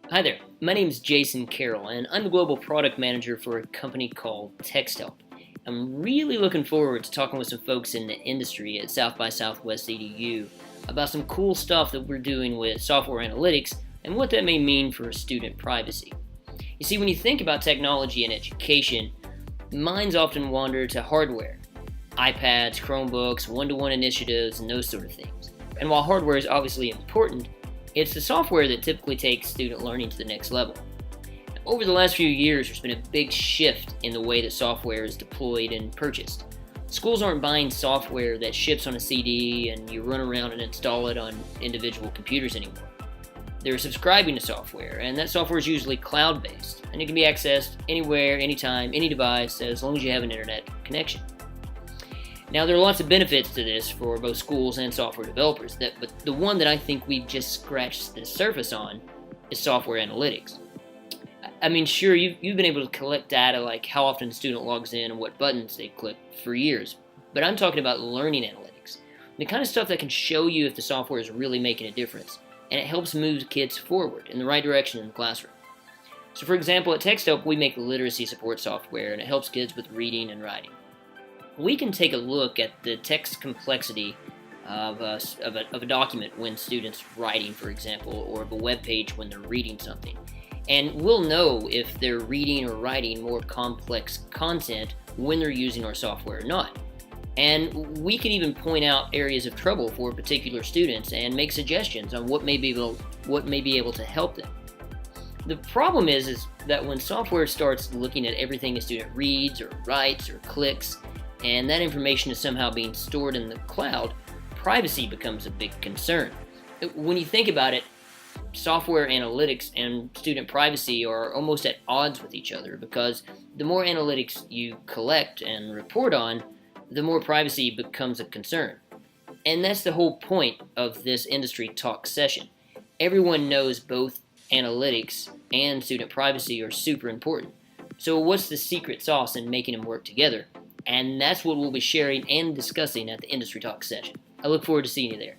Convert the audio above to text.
Hi there, my name is Jason Carroll, and I'm the Global Product Manager for a company called Texthelp. I'm really looking forward to talking with some folks in the industry at South by Southwest EDU about some cool stuff that we're doing with software analytics and what that may mean for student privacy. You see, when you think about technology and education, minds often wander to hardware, iPads, Chromebooks, one-to-one initiatives, and those sort of things. And while hardware is obviously important, it's the software that typically takes student learning to the next level. Over the last few years, there's been a big shift in the way that software is deployed and purchased. Schools aren't buying software that ships on a CD and you run around and install it on individual computers anymore. They're subscribing to software, and that software is usually cloud-based, and it can be accessed anywhere, anytime, any device, as long as you have an internet connection. Now, there are lots of benefits to this for both schools and software developers, but the one that I think we've just scratched the surface on is software analytics. I mean, sure, you've been able to collect data like how often a student logs in and what buttons they click for years, but I'm talking about learning analytics, the kind of stuff that can show you if the software is really making a difference, and it helps move kids forward in the right direction in the classroom. So, for example, at Texthelp, we make literacy support software, and it helps kids with reading and writing. We can take a look at the text complexity of a document when students writing, for example, or of a web page when they're reading something. And we'll know if they're reading or writing more complex content when they're using our software or not. And we can even point out areas of trouble for particular students and make suggestions on what may be able to help them. The problem is that when software starts looking at everything a student reads or writes or clicks, and that information is somehow being stored in the cloud, privacy becomes a big concern. When you think about it, software analytics and student privacy are almost at odds with each other because the more analytics you collect and report on, the more privacy becomes a concern. And that's the whole point of this industry talk session. Everyone knows both analytics and student privacy are super important. So what's the secret sauce in making them work together? And that's what we'll be sharing and discussing at the Industry Talk session. I look forward to seeing you there.